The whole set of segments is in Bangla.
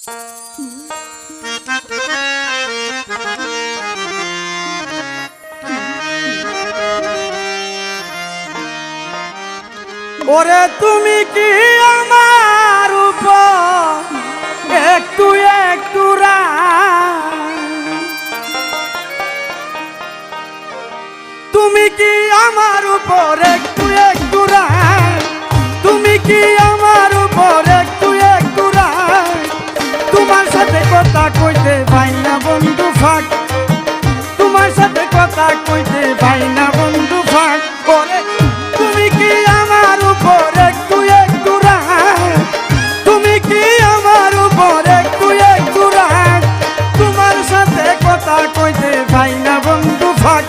ওরে তুমি কি আমার উপর একটু একটু তুমি কি আমার উপর একটু একটু তুমি কি আমার উপর একটু একটু তোমার সাথে কথা কইতে পাই না বন্ধু ফাঁক তোমার সাথে কথা কইতে পাই না বন্ধু ফাঁক করে তুমি কি আমার উপর একটু একটু তুমি কি আমার উপর একটু একটু তোমার সাথে কথা কইতে পাই না বন্ধু ফাঁক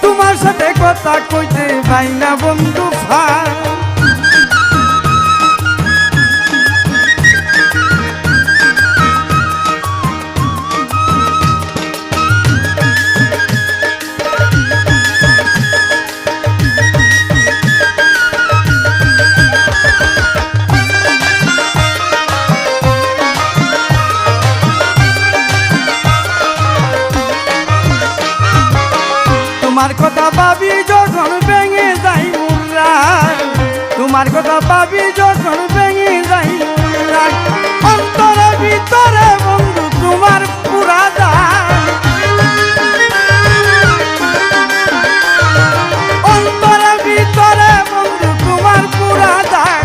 তোমার সাথে কথা কইতে পাই না বন্ধু ফাঁক তোমার কথা ভাবি যখন ভেঙে যাই মুরা তোমার কথা ভাবি যখন ভেঙে যাই মুরা অন্তরের ভিতরে বন্ধু তোমার পুরা যায় অন্তরের ভিতরে বন্ধু তোমার পুরা যায়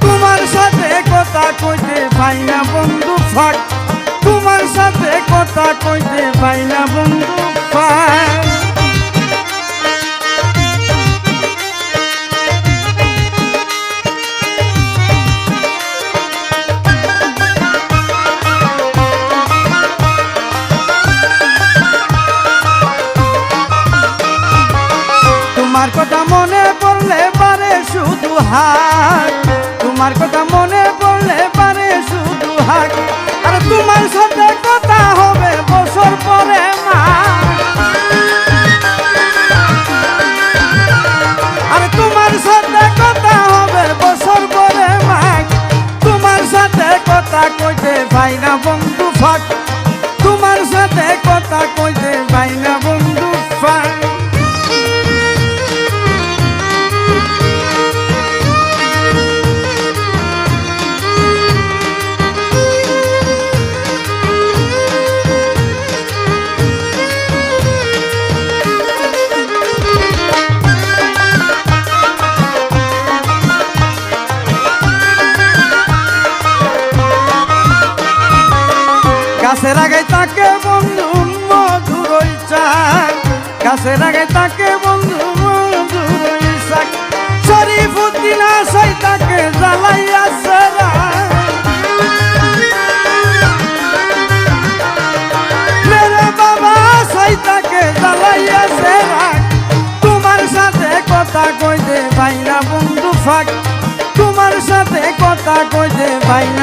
তোমার সাথে কথা কইতে পাই না বন্ধু ফাঁক তোমার সাথে কথা কইতে পাই না বন্ধু ফাঁক তোমার কথা মনে পড়লে পারে শুধু হাক তোমার কথা মনে পড়লে পারে শুধু হাক আর তোমার সাথে কথা হবে বছর পরে মা আর তোমার সাথে কথা হবে বছর পরে মা তোমার সাথে কথা কইতে পাই না বন্ধু ফাঁক তোমার সাথে কথা কইতে পাই না বন্ধু ফাঁক গাছের আগে তাকে বন্ধু মধুর চাক গাছের আগে তাকে বন্ধু মধুর চাক শরীফুদ্দিন আসাই তাকে জ্বালাইয়াছে মেরে বাবা আসাই তাকে জ্বালাইয়াছে তোমার সাথে কথা কইতে পাই না বন্ধু ফাঁক তোমার সাথে কথা কইতে পাই না